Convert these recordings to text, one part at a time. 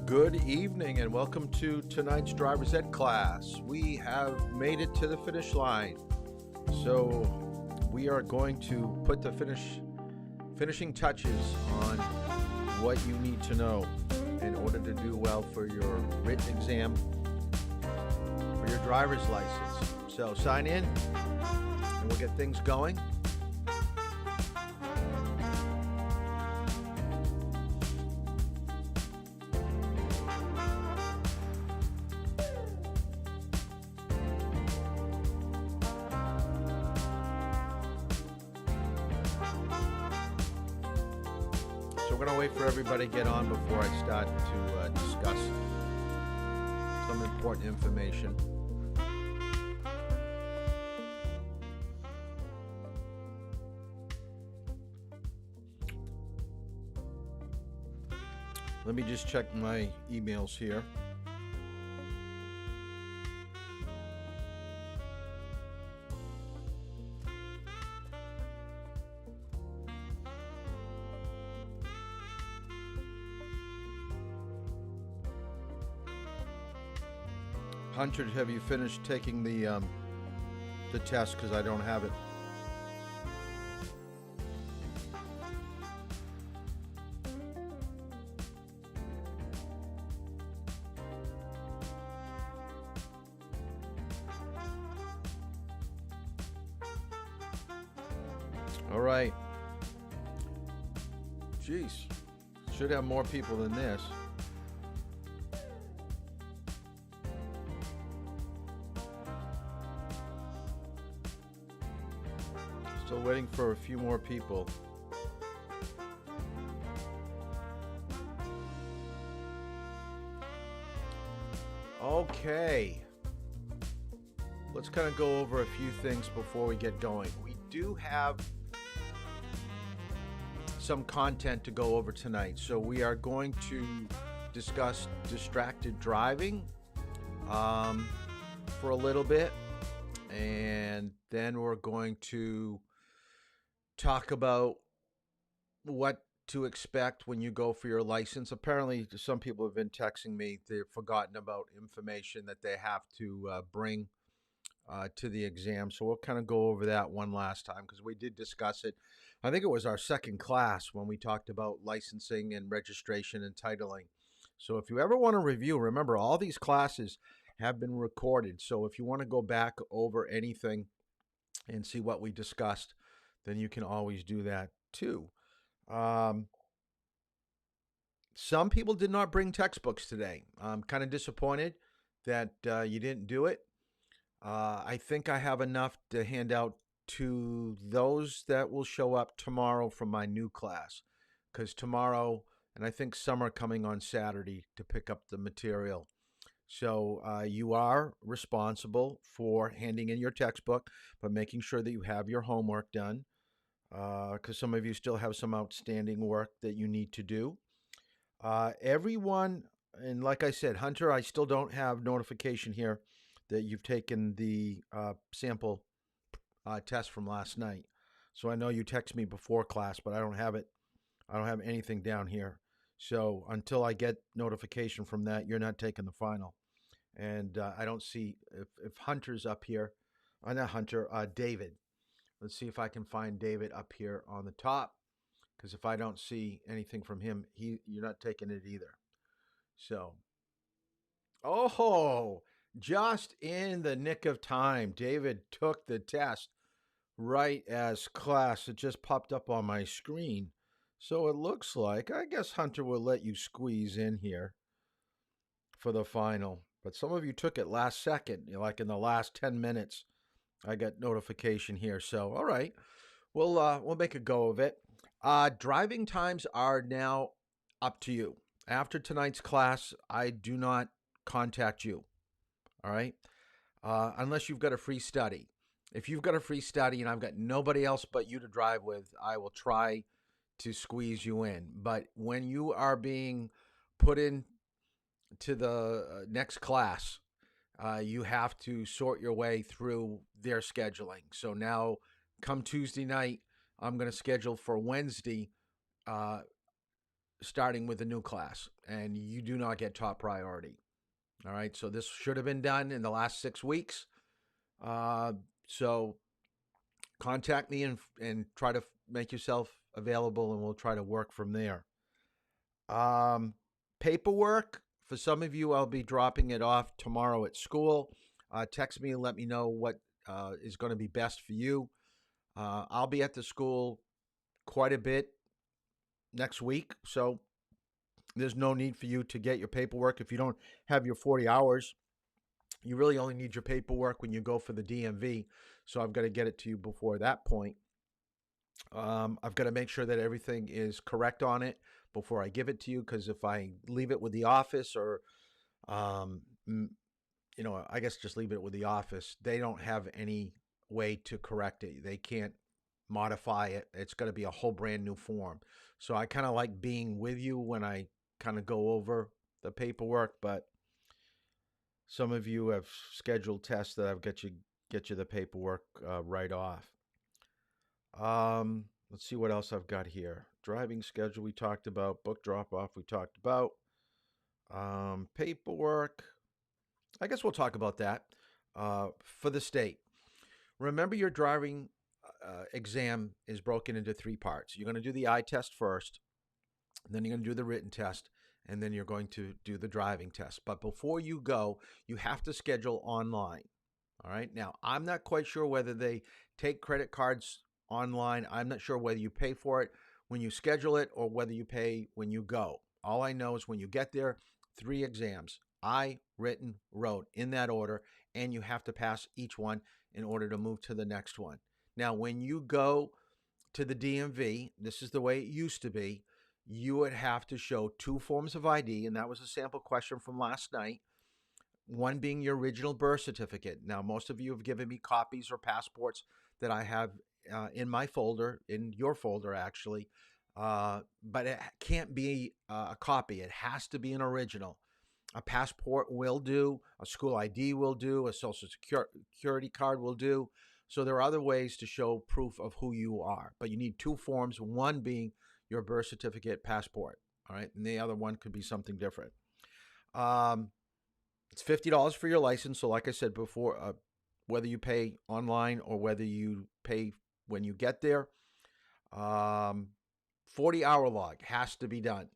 Good evening and welcome to tonight's driver's ed class. We have made it to the finish line. So we are going to put the finishing touches on what you need to know in order to do well for your written exam for your driver's license. So sign in and we'll get things going. We're going to wait for everybody to get on before I start to discuss some important information. Let me just check my emails here. Hunter, have you finished taking the test? Because I don't have it. All right. Jeez, should have more people than this. Still waiting for a few more people. Okay. Let's kind of go over a few things before we get going. We do have some content to go over tonight. So we are going to discuss distracted driving for a little bit. And then we're going to talk about what to expect when you go for your license. Apparently, some people have been texting me. They've forgotten about information that they have to bring to the exam. So we'll kind of go over that one last time because we did discuss it. I think it was our second class when we talked about licensing and registration and titling. So if you ever want to review, remember all these classes have been recorded. So if you want to go back over anything and see what we discussed, then you can always do that too. Some people did not bring textbooks today. I'm kind of disappointed that you didn't do it. I think I have enough to hand out to those that will show up tomorrow from my new class. Because tomorrow, and I think some are coming on Saturday to pick up the material. So you are responsible for handing in your textbook, but making sure that you have your homework done. Because some of you still have some outstanding work that you need to do. Everyone, and like I said, Hunter, I still don't have notification here that you've taken the sample test from last night. So I know you text me before class, but I don't have it. I don't have anything down here. So until I get notification from that, you're not taking the final. And I don't see if Hunter's up here. Not Hunter, David. Let's see if I can find David up here on the top. Because if I don't see anything from him, you're not taking it either. So, oh, just in the nick of time, David took the test right as class. It just popped up on my screen. So it looks like, I guess Hunter will let you squeeze in here for the final. But some of you took it last second, like in the last 10 minutes. I got notification here. So, all right, we'll make a go of it. Driving times are now up to you. After tonight's class, I do not contact you. All right, unless you've got a free study. If you've got a free study and I've got nobody else but you to drive with, I will try to squeeze you in. But when you are being put in to the next class, you have to sort your way through their scheduling. So now come Tuesday night, I'm going to schedule for Wednesday starting with a new class, and you do not get top priority. All right, so this should have been done in the last 6 weeks. Uh, so contact me and try to make yourself available, and we'll try to work from there. Um, Paperwork, for some of you, I'll be dropping it off tomorrow at school. Text me and let me know what is going to be best for you. I'll be at the school quite a bit next week, so there's no need for you to get your paperwork if you don't have your 40 hours. You really only need your paperwork when you go for the DMV, so I've got to get it to you before that point. I've got to make sure that everything is correct on it before I give it to you, because if I leave it with the office, or um, I guess just leave it with the office, they don't have any way to correct it. They can't modify it. It's going to be a whole brand new form. So I kind of like being with you when I kind of go over the paperwork, but some of you have scheduled tests that I've get you the paperwork right off. Let's see what else I've got here. Driving schedule we talked about. Book drop off we talked about. Paperwork. I guess we'll talk about that for the state. Remember, your driving exam is broken into 3 parts. You're going to do the eye test first, then you're going to do the written test, and then you're going to do the driving test. But before you go, you have to schedule online. All right. Now, I'm not quite sure whether they take credit cards online. I'm not sure whether you pay for it when you schedule it or whether you pay when you go. All I know is when you get there, 3 exams: eye, written, road, in that order, and you have to pass each one in order to move to the next one. Now, when you go to the DMV, this is the way it used to be. You would have to show 2 forms of ID, and that was a sample question from last night. One being your original birth certificate. Now, most of you have given me copies or passports that I have in my folder, in your folder actually, but it can't be a copy. It has to be an original. A passport will do, a school ID will do, a social security card will do. So there are other ways to show proof of who you are, but you need 2 forms, one being your birth certificate, passport, all right? And the other one could be something different. It's $50 for your license. So like I said before, whether you pay online or whether you pay when you get there, 40-hour log has to be done.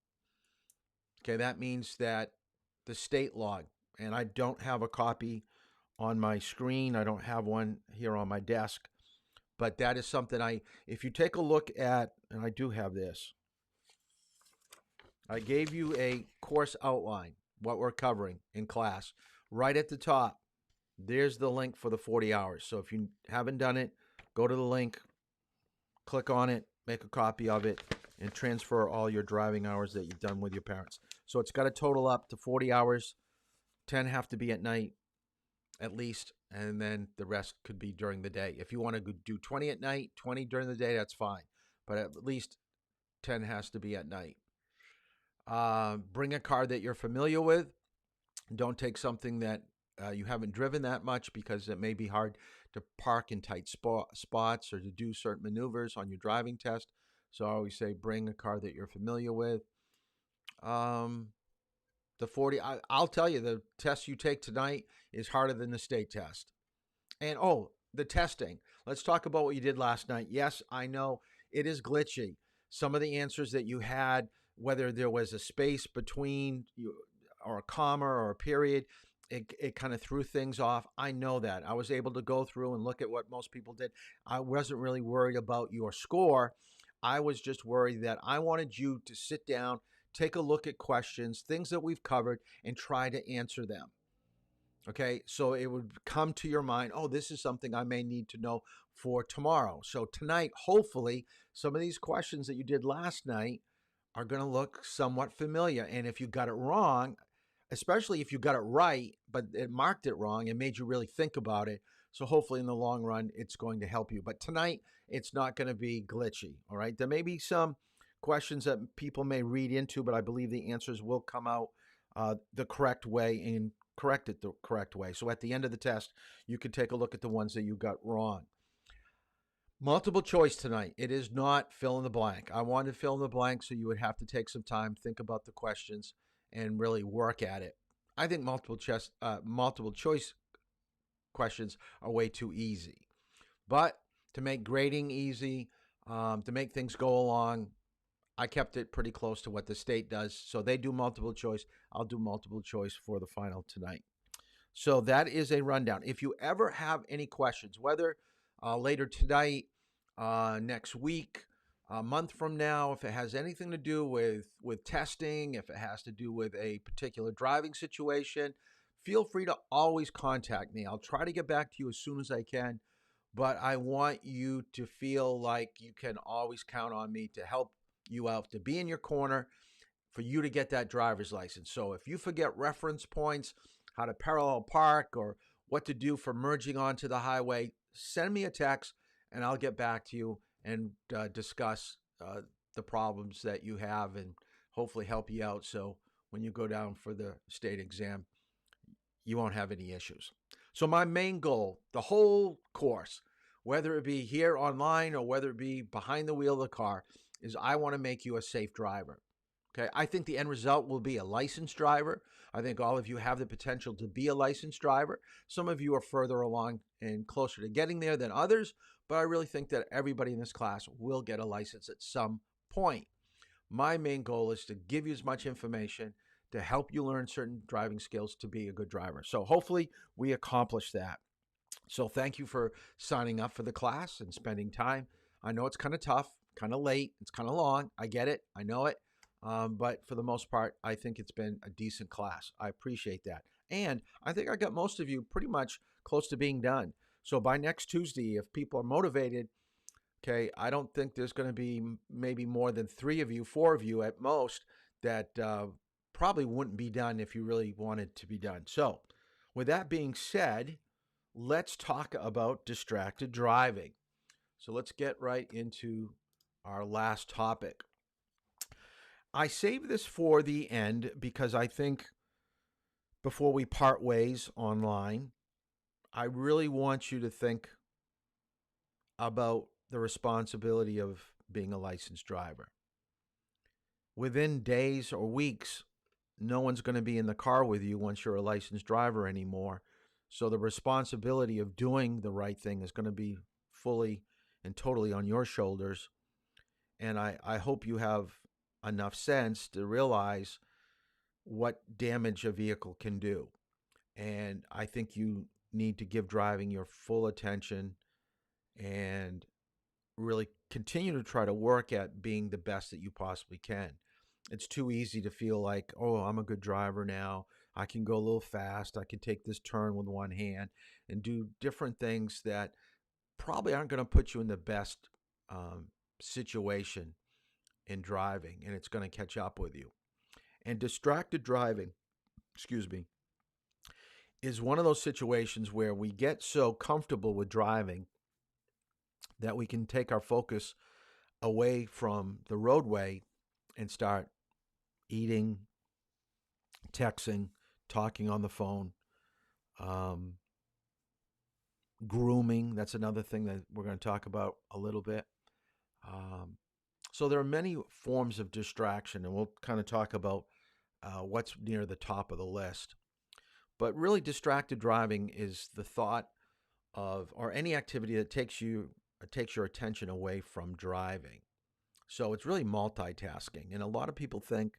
Okay, that means that the state log, and I don't have a copy on my screen. I don't have one here on my desk, but that is something if you take a look at, and I do have this, I gave you a course outline, what we're covering in class. Right at the top, there's the link for the 40 hours. So if you haven't done it, go to the link, click on it, make a copy of it, and transfer all your driving hours that you've done with your parents. So it's got to total up to 40 hours. 10 have to be at night, at least, and then the rest could be during the day. If you want to do 20 at night, 20 during the day, that's fine. But at least 10 has to be at night. Bring a car that you're familiar with. Don't take something that you haven't driven that much, because it may be hard to park in tight spots or to do certain maneuvers on your driving test. So I always say bring a car that you're familiar with. The 40, I'll tell you, the test you take tonight is harder than the state test. And the testing. Let's talk about what you did last night. Yes, I know it is glitchy. Some of the answers that you had, whether there was a space between you or a comma or a period, it kind of threw things off. I know that. I was able to go through and look at what most people did. I wasn't really worried about your score. I was just worried that I wanted you to sit down, take a look at questions, things that we've covered, and try to answer them. Okay, so it would come to your mind, this is something I may need to know for tomorrow. So tonight, hopefully, some of these questions that you did last night are going to look somewhat familiar. And if you got it wrong, especially if you got it right, but it marked it wrong and made you really think about it, so hopefully in the long run, it's going to help you. But tonight, it's not going to be glitchy, all right? There may be some questions that people may read into, but I believe the answers will come out the correct way and correct it the correct way. So at the end of the test, you could take a look at the ones that you got wrong. Multiple choice tonight. It is not fill in the blank. I wanted to fill in the blank so you would have to take some time, think about the questions, and really work at it. I think multiple choice questions are way too easy. But to make grading easy, to make things go along, I kept it pretty close to what the state does. So they do multiple choice. I'll do multiple choice for the final tonight. So that is a rundown. If you ever have any questions, whether later tonight, next week, a month from now, if it has anything to do with testing, if it has to do with a particular driving situation, feel free to always contact me. I'll try to get back to you as soon as I can, but I want you to feel like you can always count on me to help you out, to be in your corner, for you to get that driver's license. So if you forget reference points, how to parallel park, or what to do for merging onto the highway, send me a text and I'll get back to you and discuss the problems that you have and hopefully help you out. So when you go down for the state exam, you won't have any issues. So my main goal, the whole course, whether it be here online or whether it be behind the wheel of the car, is I want to make you a safe driver. Okay, I think the end result will be a licensed driver. I think all of you have the potential to be a licensed driver. Some of you are further along and closer to getting there than others, but I really think that everybody in this class will get a license at some point. My main goal is to give you as much information to help you learn certain driving skills to be a good driver. So hopefully we accomplish that. So thank you for signing up for the class and spending time. I know it's kind of tough, kind of late, it's kind of long. I get it, I know it. But for the most part, I think it's been a decent class. I appreciate that. And I think I got most of you pretty much close to being done. So by next Tuesday, if people are motivated, okay, I don't think there's going to be maybe more than 3 of you, 4 of you at most, that probably wouldn't be done if you really wanted to be done. So with that being said, let's talk about distracted driving. So let's get right into our last topic. I saved this for the end because I think before we part ways online, I really want you to think about the responsibility of being a licensed driver. Within days or weeks, no one's going to be in the car with you once you're a licensed driver anymore. So the responsibility of doing the right thing is going to be fully and totally on your shoulders. And I hope you have enough sense to realize what damage a vehicle can do. And I think you need to give driving your full attention and really continue to try to work at being the best that you possibly can. It's too easy to feel like, oh, I'm a good driver now. I can go a little fast. I can take this turn with one hand and do different things that probably aren't going to put you in the best situation in driving, and it's going to catch up with you. And distracted driving, excuse me, is one of those situations where we get so comfortable with driving that we can take our focus away from the roadway and start eating, texting, talking on the phone, grooming. That's another thing that we're going to talk about a little bit. So there are many forms of distraction, and we'll kind of talk about what's near the top of the list. But really, distracted driving is the thought of, or any activity that takes your attention away from driving. So it's really multitasking, and a lot of people think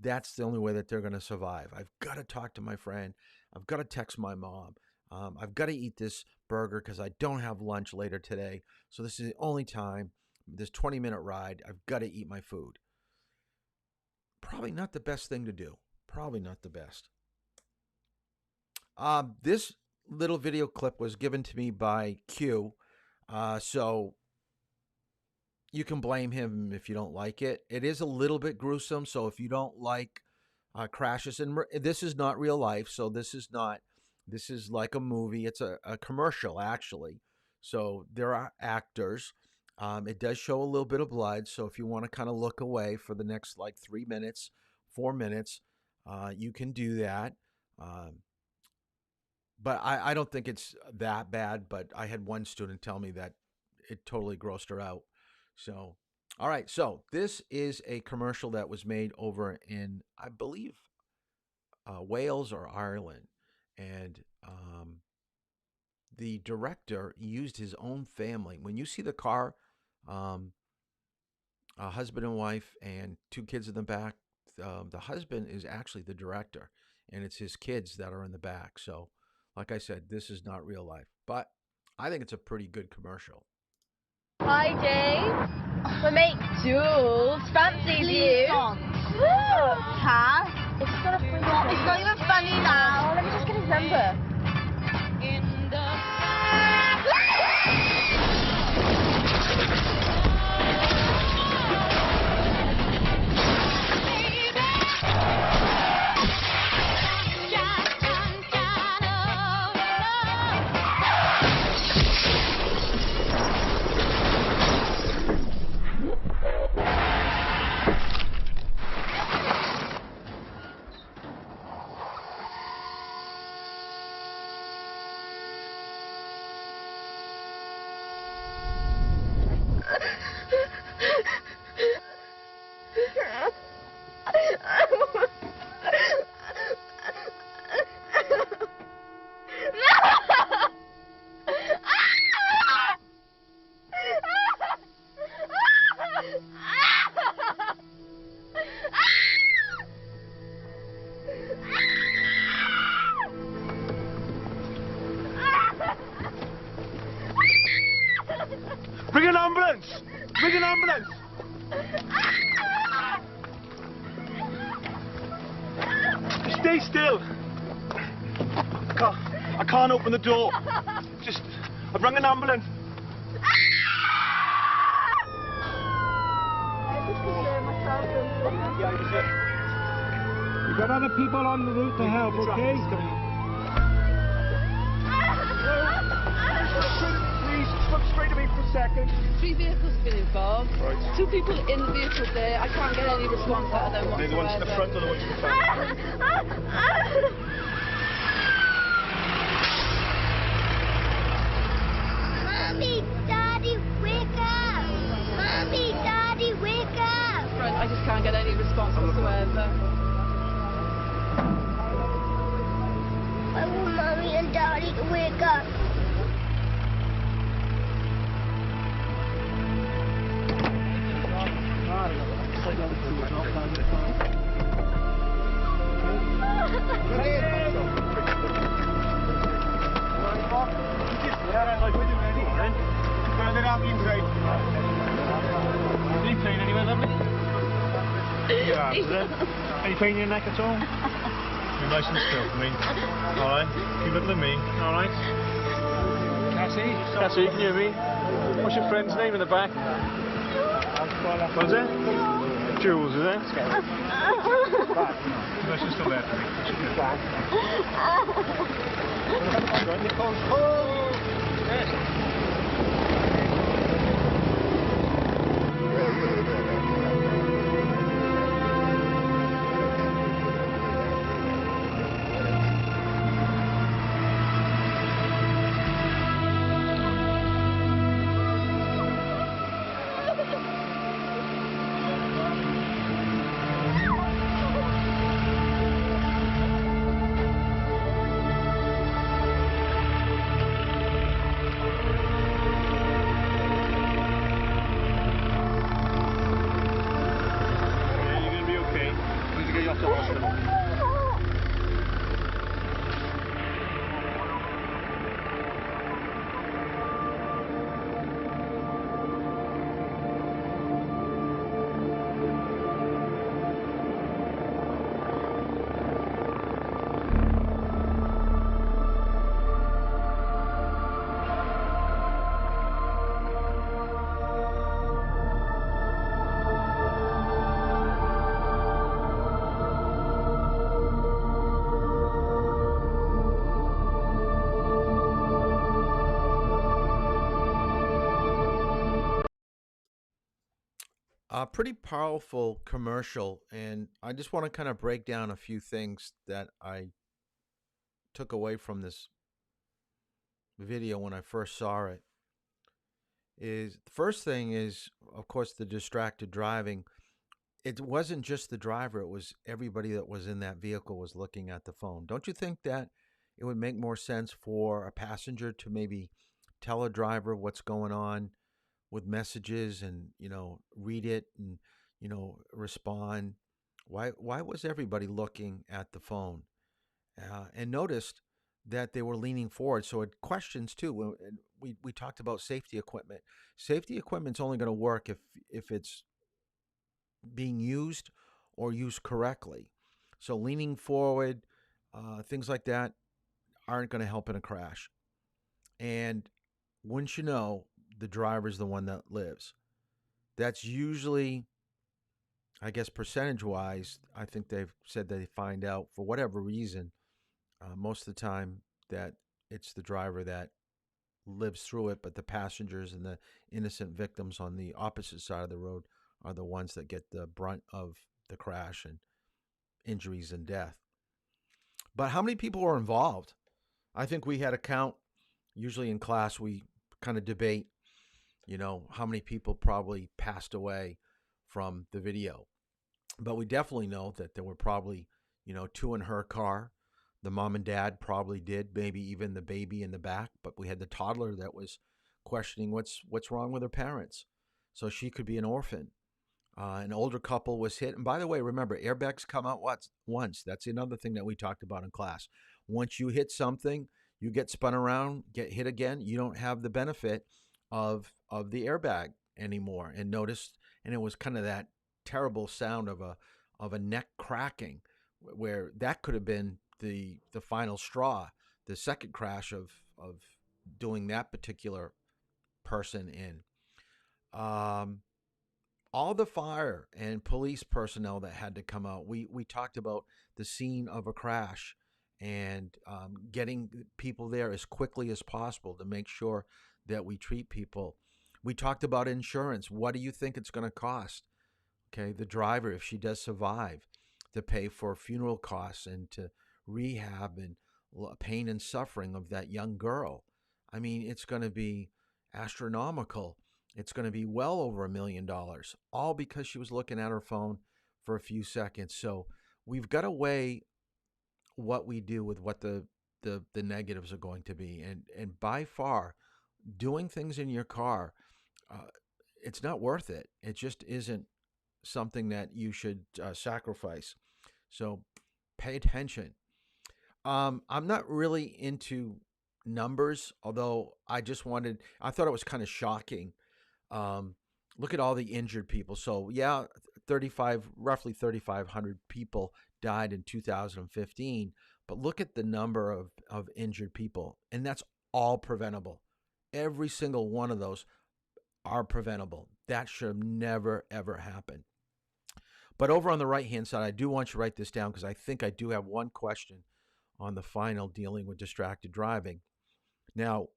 that's the only way that they're going to survive. I've got to talk to my friend. I've got to text my mom. I've got to eat this burger because I don't have lunch later today. So this is the only time, this 20-minute ride, I've got to eat my food. Probably not the best thing to do. Probably not the best. This little video clip was given to me by Q. So you can blame him if you don't like it. It is a little bit gruesome. So if you don't like crashes, and this is not real life. So this is like a movie. It's a commercial, actually. So there are actors. It does show a little bit of blood. So if you want to kind of look away for the next like 3 minutes, 4 minutes, you can do that. But I don't think it's that bad. But I had one student tell me that it totally grossed her out. So, all right. So this is a commercial that was made over in, I believe, Wales or Ireland, and the director used his own family. When you see the car, um, a husband and wife and two kids in the back, the husband is actually the director, and it's his kids that are in the back. So, like I said, this is not real life, but I think it's a pretty good commercial. Hi, Dave. My mate Jules fancies you. Huh? It's not even funny now. Let me just get his number. Bring an ambulance! Bring an ambulance! Stay still! I can't open the door. I've rung an ambulance. We've got other people on the route to help, okay? Please, look straight at me for a second. 3 vehicles have been involved. Right. 2 people in the vehicle there. I can't get any response out of them Are they the ones in the front or the ones in the back? Mommy, Daddy, wake up! Mommy, Daddy, wake up! Front, I just can't get any response whatsoever. I want Mommy and Daddy to wake up. Any pain in your neck at all? You're nice and still for me. Alright, keep looking at me. Alright. Cassie, can you hear me? What's your friend's name in the back? What's it? Jules, is it? Nice and still there for me. A pretty powerful commercial, and I just want to kind of break down a few things that I took away from this video when I first saw it. is the first thing is, of course, the distracted driving. It wasn't just the driver, it was everybody that was in that vehicle was looking at the phone. Don't you think that it would make more sense for a passenger to maybe tell a driver what's going on with messages and, read it and, respond? Why was everybody looking at the phone? And noticed that they were leaning forward. So it questions too. We talked about safety equipment. Safety equipment's only going to work if it's being used or used correctly. So leaning forward, things like that aren't going to help in a crash. And wouldn't you know, the driver's the one that lives. That's usually, I guess, percentage wise, I think they've said they find out for whatever reason, most of the time, that it's the driver that lives through it, but the passengers and the innocent victims on the opposite side of the road are the ones that get the brunt of the crash and injuries and death. But how many people were involved? I think we had a count. Usually in class, we kind of debate, how many people probably passed away from the video. But we definitely know that there were probably, 2 in her car. The mom and dad probably did, maybe even the baby in the back. But we had the toddler that was questioning what's wrong with her parents. So she could be an orphan. An older couple was hit. And by the way, remember, airbags come out once. That's another thing that we talked about in class. Once you hit something, you get spun around, get hit again. You don't have the benefit of the airbag anymore. And it was kind of that terrible sound of a neck cracking, where that could have been the final straw, the second crash of doing that particular person in. All the fire and police personnel that had to come out. We talked about the scene of a crash and getting people there as quickly as possible to make sure that we treat people. We talked about insurance. What do you think it's going to cost? Okay, the driver, if she does survive, to pay for funeral costs and to rehab and pain and suffering of that young girl. I mean, it's going to be astronomical. It's going to be well over $1 million, all because she was looking at her phone for a few seconds. So we've got to weigh what we do with what the negatives are going to be. And by far, doing things in your car, it's not worth it. It just isn't something that you should sacrifice. So pay attention. I'm not really into numbers, although I thought it was kind of shocking. Look at all the injured people. So yeah, roughly 3,500 people died in 2015, but look at the number of injured people, and that's all preventable. Every single one of those are preventable. That should never, ever happen. But over on the right-hand side, I do want you to write this down because I think I do have one question on the final dealing with distracted driving. Now,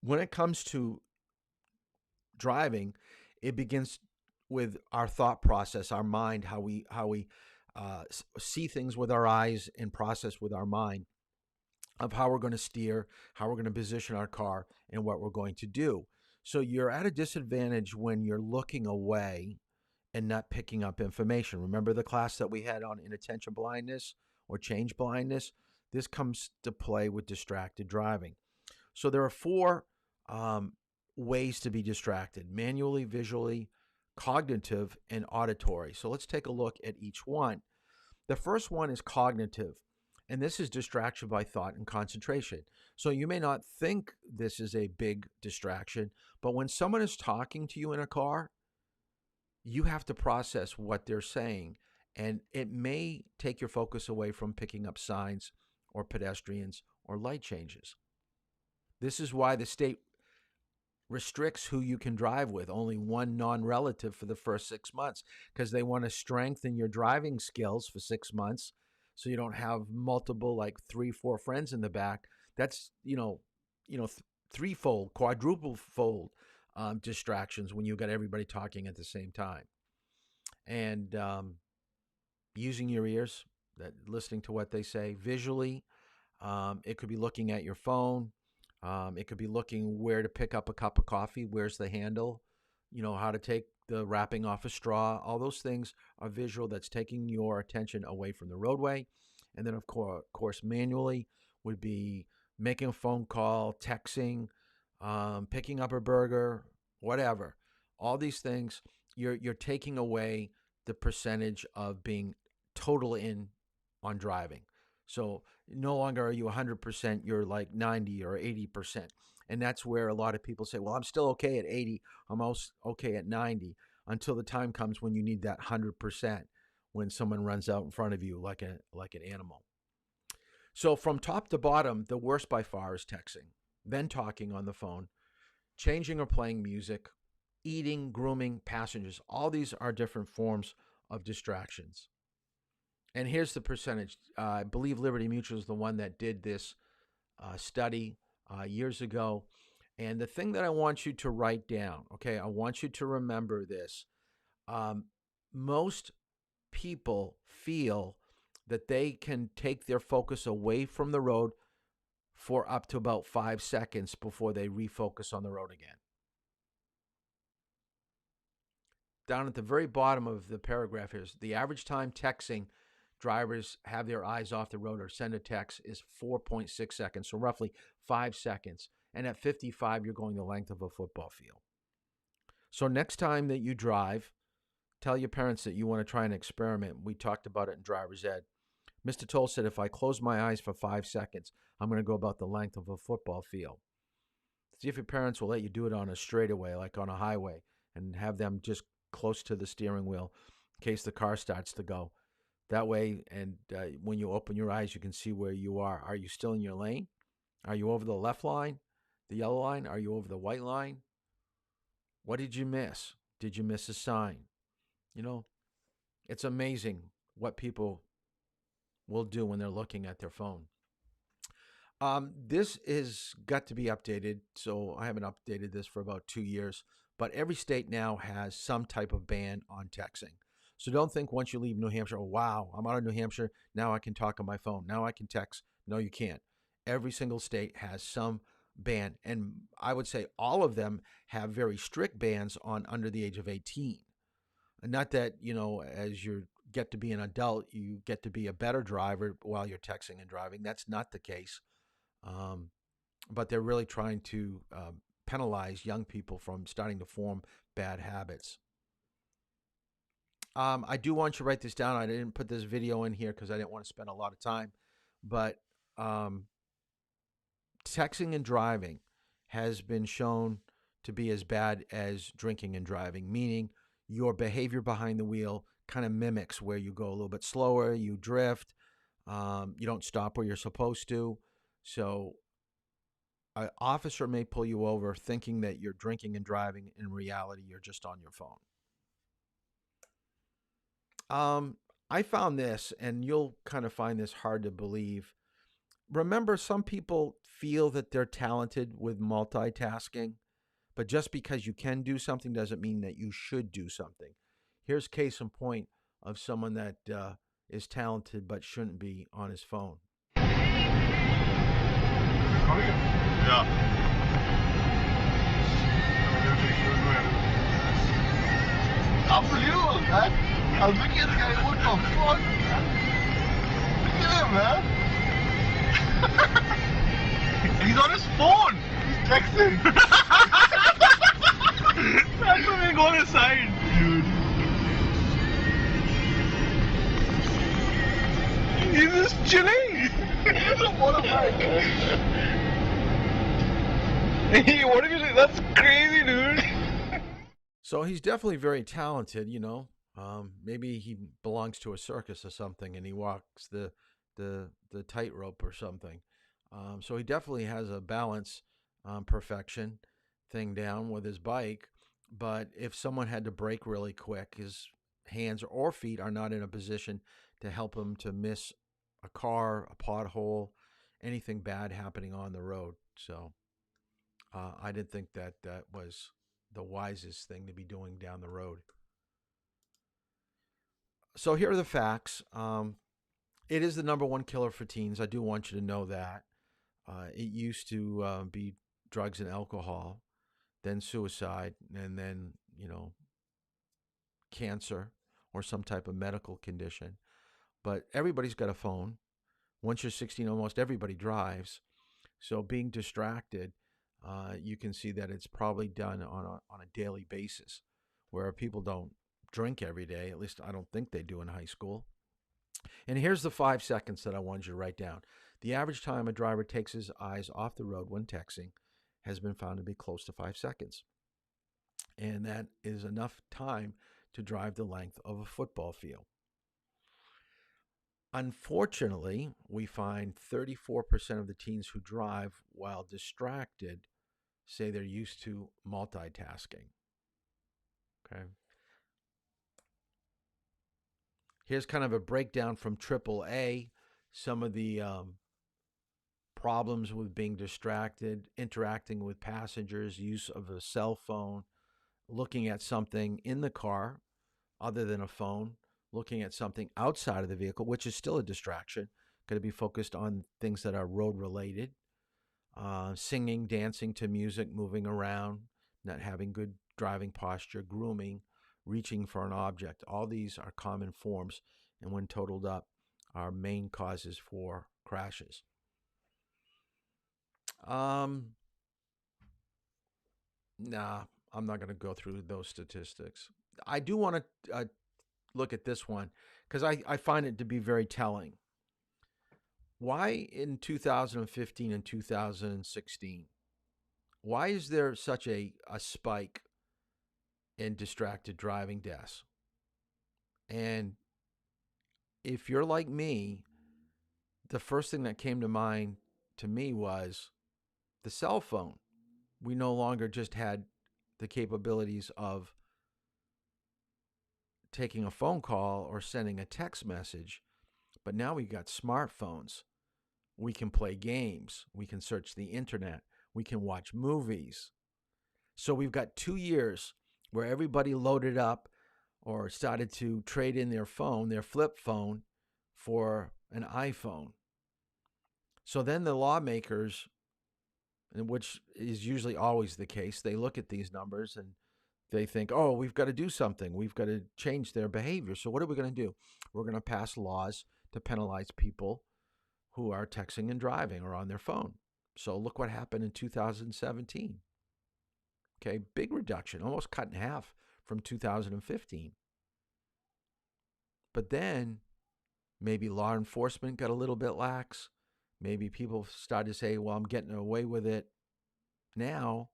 when it comes to driving, it begins with our thought process, our mind, how we see things with our eyes and process with our mind of how we're going to steer, how we're going to position our car, and what we're going to do. So you're at a disadvantage when you're looking away and not picking up information. Remember the class that we had on inattention blindness or change blindness? This comes to play with distracted driving. So there are 4 ways to be distracted: manually, visually, cognitive, and auditory. So let's take a look at each one. The first one is cognitive, and this is distraction by thought and concentration. So you may not think this is a big distraction, but when someone is talking to you in a car, you have to process what they're saying, and it may take your focus away from picking up signs or pedestrians or light changes. This is why the state restricts who you can drive with, only one non-relative for the first 6 months, because they want to strengthen your driving skills for 6 months so you don't have multiple, like 3-4 friends in the back. That's, threefold, quadruple-fold distractions when you got everybody talking at the same time. And using your ears, listening to what they say. Visually, it could be looking at your phone, It could be looking where to pick up a cup of coffee, where's the handle, how to take the wrapping off a straw. All those things are visual that's taking your attention away from the roadway. And then, of course, manually would be making a phone call, texting, picking up a burger, whatever. All these things, you're taking away the percentage of being total in on driving. So no longer are you 100%, you're like 90 or 80%. And that's where a lot of people say, well, I'm still okay at 80, I'm also okay at 90, until the time comes when you need that 100%, when someone runs out in front of you like an animal. So from top to bottom, the worst by far is texting, then talking on the phone, changing or playing music, eating, grooming, passengers. All these are different forms of distractions. And here's the percentage. I believe Liberty Mutual is the one that did this study years ago. And the thing that I want you to write down, okay, I want you to remember this. Most people feel that they can take their focus away from the road for up to about 5 seconds before they refocus on the road again. Down at the very bottom of the paragraph here is the average time texting drivers have their eyes off the road or send a text is 4.6 seconds, so roughly 5 seconds. And at 55, you're going the length of a football field. So next time that you drive, tell your parents that you want to try an experiment. We talked about it in driver's ed. Mr. Toll said, if I close my eyes for 5 seconds, I'm going to go about the length of a football field. See if your parents will let you do it on a straightaway, like on a highway, and have them just close to the steering wheel in case the car starts to go. That way, and when you open your eyes, you can see where you are. Are you still in your lane? Are you over the left line, the yellow line? Are you over the white line? What did you miss? Did you miss a sign? It's amazing what people will do when they're looking at their phone. This is got to be updated, so I haven't updated this for about 2 years, but every state now has some type of ban on texting. So don't think once you leave New Hampshire, oh, wow, I'm out of New Hampshire, now I can talk on my phone, now I can text. No, you can't. Every single state has some ban, and I would say all of them have very strict bans on under the age of 18. And not that, as you get to be an adult, you get to be a better driver while you're texting and driving. That's not the case. But they're really trying to penalize young people from starting to form bad habits. I do want you to write this down. I didn't put this video in here because I didn't want to spend a lot of time. But texting and driving has been shown to be as bad as drinking and driving, meaning your behavior behind the wheel kind of mimics where you go a little bit slower, you drift, you don't stop where you're supposed to. So an officer may pull you over thinking that you're drinking and driving. In reality, you're just on your phone. I found this, and you'll kind of find this hard to believe. Remember, some people feel that they're talented with multitasking, but just because you can do something doesn't mean that you should do something. Here's case in point of someone that is talented but shouldn't be on his phone. Ja. Unbelievable, man. I'm looking at the guy, what the fuck? Look at him, man. He's on his phone. He's texting. That's when we go on his side. Dude. He's just chilling. He's a motorbike. Hey, what did you say? That's crazy, dude. So he's definitely very talented, maybe he belongs to a circus or something and he walks the tightrope or something. So he definitely has a balance perfection thing down with his bike. But if someone had to brake really quick, his hands or feet are not in a position to help him to miss a car, a pothole, anything bad happening on the road. So I didn't think that was the wisest thing to be doing down the road. So here are the facts. It is the #1 killer for teens. I do want you to know that. It used to be drugs and alcohol, then suicide, and then, cancer or some type of medical condition. But everybody's got a phone. Once you're 16, almost everybody drives. So being distracted, you can see that it's probably done on a daily basis, where people don't drink every day. At least I don't think they do in high school. And here's the 5 seconds that I wanted you to write down. The average time a driver takes his eyes off the road when texting has been found to be close to 5 seconds. And that is enough time to drive the length of a football field. Unfortunately, we find 34% of the teens who drive while distracted say they're used to multitasking. Okay. Here's kind of a breakdown from AAA, some of the problems with being distracted, interacting with passengers, use of a cell phone, looking at something in the car other than a phone, looking at something outside of the vehicle, which is still a distraction, going to be focused on things that are road related, singing, dancing to music, moving around, not having good driving posture, grooming, reaching for an object. All these are common forms, and when totaled up, are main causes for crashes. Nah, I'm not going to go through those statistics. I do want to look at this one because I find it to be very telling. Why in 2015 and 2016, why is there such a spike in distracted driving deaths? And if you're like me, the first thing that came to mind to me was the cell phone. We no longer just had the capabilities of taking a phone call or sending a text message, but now we've got smartphones. We can play games. We can search the internet. We can watch movies. So we've got 2 years where everybody loaded up or started to trade in their phone, their flip phone, for an iPhone. So then the lawmakers, which is usually always the case, they look at these numbers and they think, oh, we've got to do something. We've got to change their behavior. So what are we going to do? We're going to pass laws to penalize people who are texting and driving or on their phone. So look what happened in 2017. Okay, big reduction, almost cut in half from 2015. But then maybe law enforcement got a little bit lax. Maybe people started to say, well, I'm getting away with it now.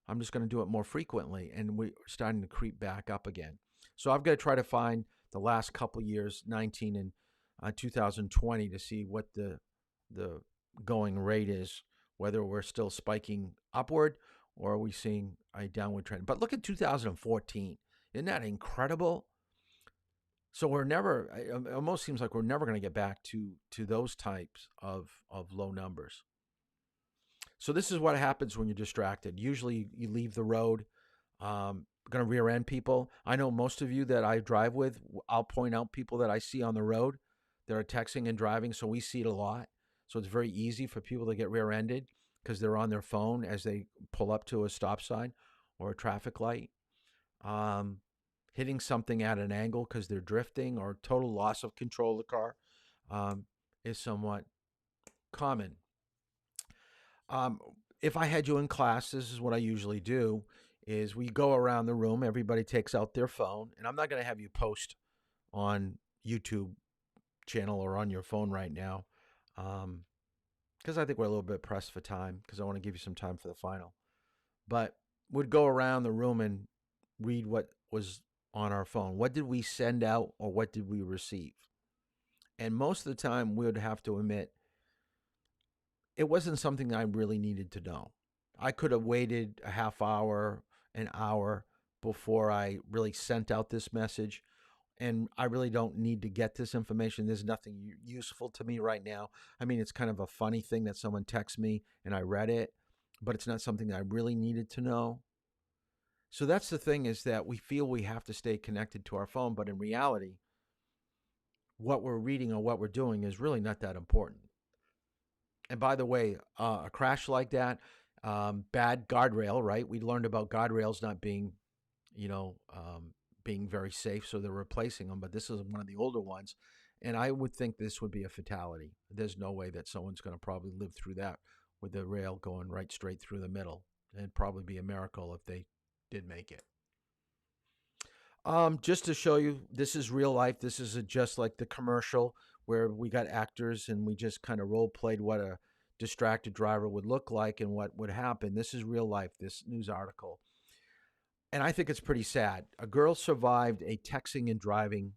I'm just going to do it more frequently. And we're starting to creep back up again. So I've got to try to find the last couple of years, 19 and 2020, to see what the going rate is, whether we're still spiking upward or are we seeing a downward trend. But look at 2014. Isn't that incredible? So we're never, it almost seems like we're never going to get back to those types of low numbers. So this is what happens when you're distracted. Usually you leave the road, going to rear end people. I know most of you that I drive with, I'll point out people that I see on the road that are texting and driving, so we see it a lot. So it's very easy for people to get rear-ended because they're on their phone as they pull up to a stop sign or a traffic light. Hitting something at an angle because they're drifting, or total loss of control of the car is somewhat common. If I had you in class, this is what I usually do, is we go around the room, everybody takes out their phone, and I'm not going to have you post on YouTube channel or on your phone right now, because I think we're a little bit pressed for time, because I want to give you some time for the final. But we'd go around the room and read what was on our phone. What did we send out, or what did we receive? And most of the time we would have to admit it wasn't something I really needed to know. I could have waited a half hour, an hour before I really sent out this message. And I really don't need to get this information. There's nothing useful to me right now. I mean, it's kind of a funny thing that someone texts me and I read it, but it's not something that I really needed to know. So that's the thing, is that we feel we have to stay connected to our phone, but in reality, what we're reading or what we're doing is really not that important. And by the way, a crash like that, bad guardrail, right? We learned about guardrails not being, being very safe, so they're replacing them. But this is one of the older ones, and I would think this would be a fatality. There's no way that someone's going to probably live through that with the rail going right straight through the middle. It'd probably be a miracle if they did make it. Just to show you, this is real life. This is just like the commercial where we got actors and we just kind of role played what a distracted driver would look like and what would happen. This is real life, this news article. And I think it's pretty sad. A girl survived a texting and driving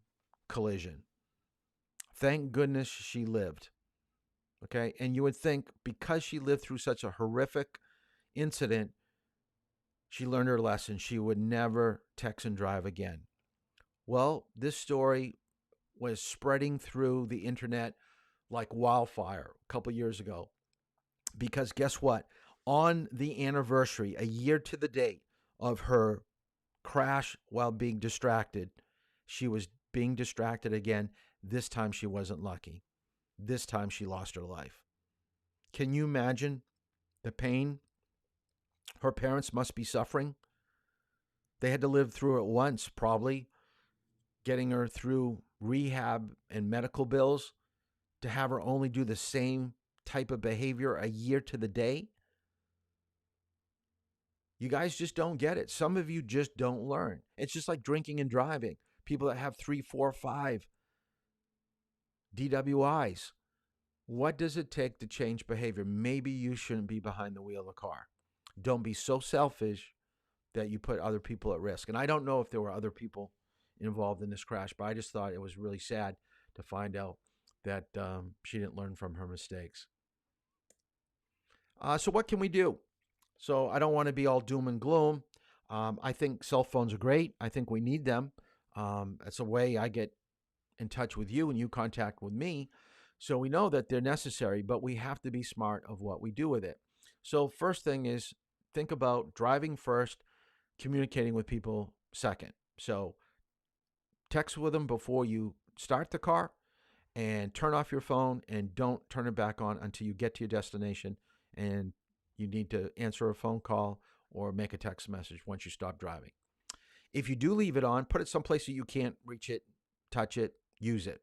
collision. Thank goodness she lived. Okay. And you would think because she lived through such a horrific incident, she learned her lesson. She would never text and drive again. Well, this story was spreading through the internet like wildfire a couple years ago. Because guess what? On the anniversary, a year to the date of her crash while being distracted, she was being distracted again. This time she wasn't lucky. This time she lost her life. Can you imagine the pain her parents must be suffering? They had to live through it once, probably, getting her through rehab and medical bills, to have her only do the same type of behavior a year to the day. You guys just don't get it. Some of you just don't learn. It's just like drinking and driving. People that have 3, 4, 5 DWIs. What does it take to change behavior? Maybe you shouldn't be behind the wheel of the car. Don't be so selfish that you put other people at risk. And I don't know if there were other people involved in this crash, but I just thought it was really sad to find out that she didn't learn from her mistakes. So what can we do? So I don't want to be all doom and gloom. I think cell phones are great. I think we need them. It's a way I get in touch with you and you contact with me. So we know that they're necessary, but we have to be smart of what we do with it. So first thing is think about driving first, communicating with people second. So text with them before you start the car, and turn off your phone and don't turn it back on until you get to your destination and you need to answer a phone call or make a text message once you stop driving. If you do leave it on, put it someplace that you can't reach it, touch it, use it.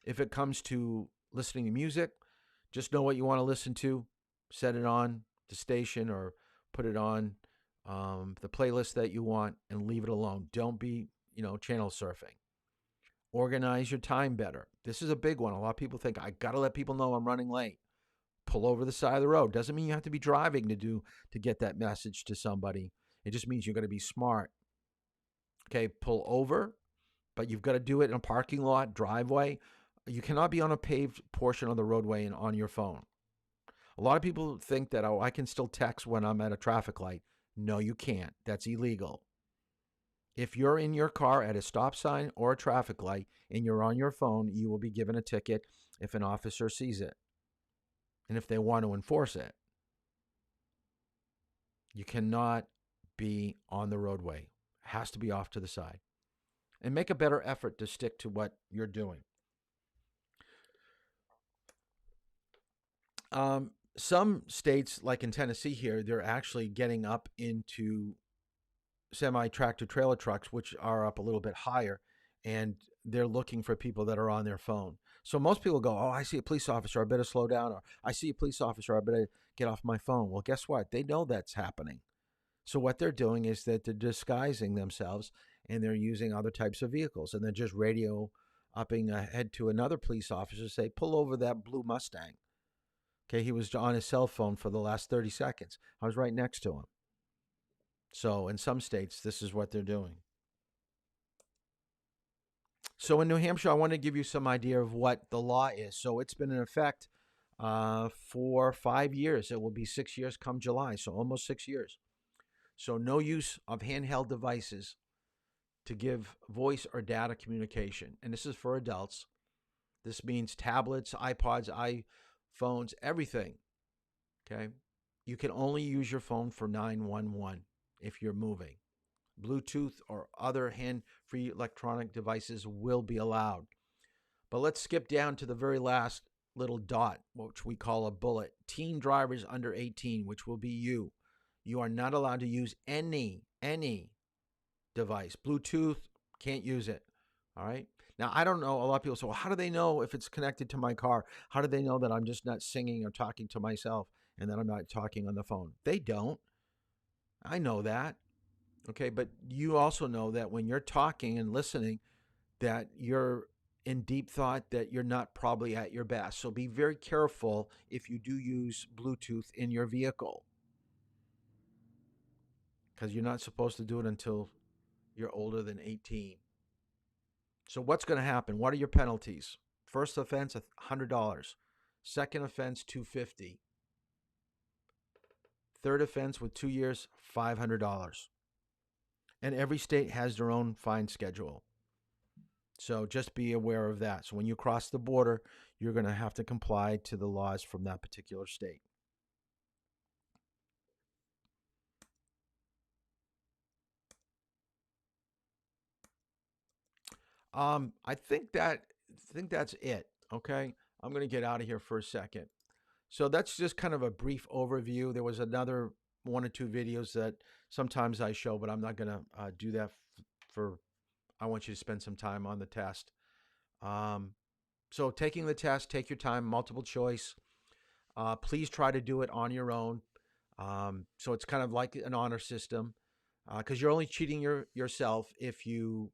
If it comes to listening to music, just know what you want to listen to, set it on the station or put it on the playlist that you want and leave it alone. Don't be, channel surfing. Organize your time better. This is a big one. A lot of people think, I got to let people know I'm running late. Pull over the side of the road. Doesn't mean you have to be driving to get that message to somebody. It just means you're going to be smart. Okay, pull over, but you've got to do it in a parking lot, driveway. You cannot be on a paved portion of the roadway and on your phone. A lot of people think that, I can still text when I'm at a traffic light. No, you can't. That's illegal. If you're in your car at a stop sign or a traffic light and you're on your phone, you will be given a ticket if an officer sees it and if they want to enforce it. You cannot be on the roadway. It has to be off to the side. And make a better effort to stick to what you're doing. Some states, like in Tennessee here, they're actually getting up into semi-tractor trailer trucks, which are up a little bit higher, and they're looking for people that are on their phone. So most people go, I see a police officer, I better slow down, or I see a police officer, I better get off my phone. Well, guess what? They know that's happening. So what they're doing is that they're disguising themselves, and they're using other types of vehicles, and they're just radio upping ahead to another police officer, say, pull over that blue Mustang. Okay, he was on his cell phone for the last 30 seconds. I was right next to him. So in some states, this is what they're doing. So in New Hampshire, I want to give you some idea of what the law is. So it's been in effect for 5 years. It will be 6 years come July, so almost 6 years. So no use of handheld devices to give voice or data communication. And this is for adults. This means tablets, iPods, iPhones, everything. Okay? You can only use your phone for 911 if you're moving. Bluetooth or other hand-free electronic devices will be allowed. But let's skip down to the very last little dot, which we call a bullet. Teen drivers under 18, which will be you. You are not allowed to use any device. Bluetooth, can't use it. All right. Now, I don't know. A lot of people say, well, how do they know if it's connected to my car? How do they know that I'm just not singing or talking to myself and that I'm not talking on the phone? They don't. I know that. Okay. But you also know that when you're talking and listening, that you're in deep thought, that you're not probably at your best. So be very careful if you do use Bluetooth in your vehicle, because you're not supposed to do it until you're older than 18. So what's going to happen? What are your penalties? First offense, $100. Second offense, $250. Third offense with 2 years, $500. And every state has their own fine schedule. So just be aware of that. So when you cross the border, you're going to have to comply to the laws from that particular state. I think that's it. Okay, I'm going to get out of here for a second. So that's just kind of a brief overview. There was another 1 or 2 videos that sometimes I show, but I'm not going to do that for. I want you to spend some time on the test. So taking the test, take your time, multiple choice. Please try to do it on your own. So it's kind of like an honor system, because you're only cheating yourself if you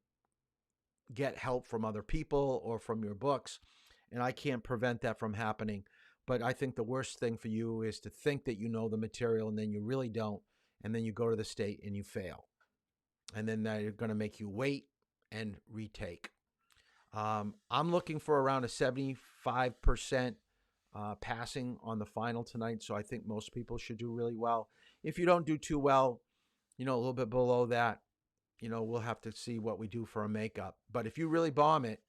get help from other people or from your books. And I can't prevent that from happening. But I think the worst thing for you is to think that you know the material and then you really don't. And then you go to the state and you fail. And then they're going to make you wait and retake. I'm looking for around a 75% passing on the final tonight. So I think most people should do really well. If you don't do too well, a little bit below that, we'll have to see what we do for a makeup. But if you really bomb it,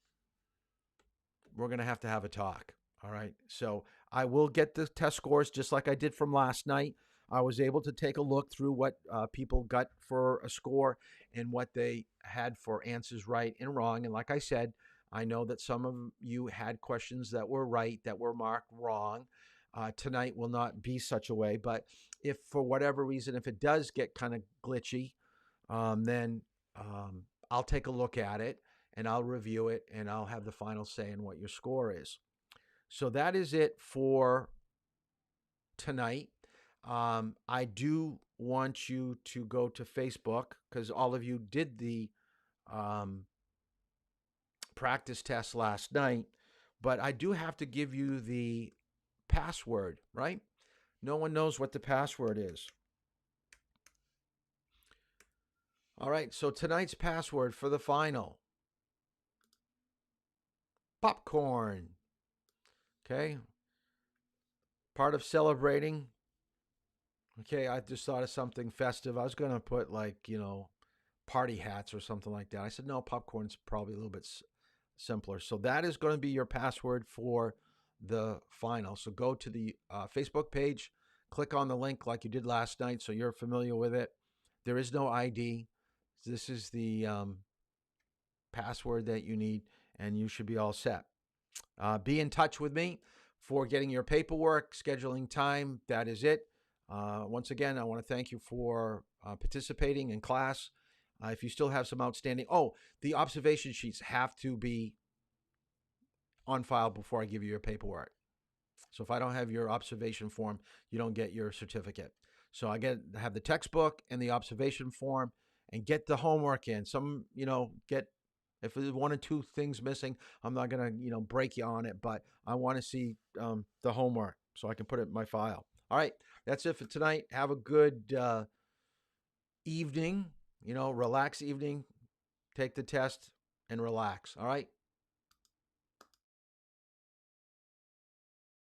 we're going to have a talk. All right. So I will get the test scores just like I did from last night. I was able to take a look through what people got for a score and what they had for answers right and wrong. And like I said, I know that some of you had questions that were right, that were marked wrong. Tonight will not be such a way. But if for whatever reason, if it does get kind of glitchy, then I'll take a look at it and I'll review it and I'll have the final say in what your score is. So that is it for tonight. I do want you to go to Facebook because all of you did the practice test last night, but I do have to give you the password, right? No one knows what the password is. All right, so tonight's password for the final. Popcorn. Okay. Part of celebrating. Okay, I just thought of something festive. I was going to put party hats or something like that. I said, no, popcorn's probably a little bit simpler. So that is going to be your password for the final. So go to the Facebook page, click on the link like you did last night so you're familiar with it. There is no ID. This is the password that you need, and you should be all set. Be in touch with me for getting your paperwork, scheduling time. That is it. Once again, I want to thank you for participating in class. If you still have some outstanding, the observation sheets have to be on file before I give you your paperwork. So if I don't have your observation form, you don't get your certificate. So I have the textbook and the observation form, and get the homework in. Some, if there's 1 or 2 things missing, I'm not going to, break you on it, but I want to see the homework so I can put it in my file. All right, that's it for tonight. Have a good evening, relax evening, take the test and relax. All right,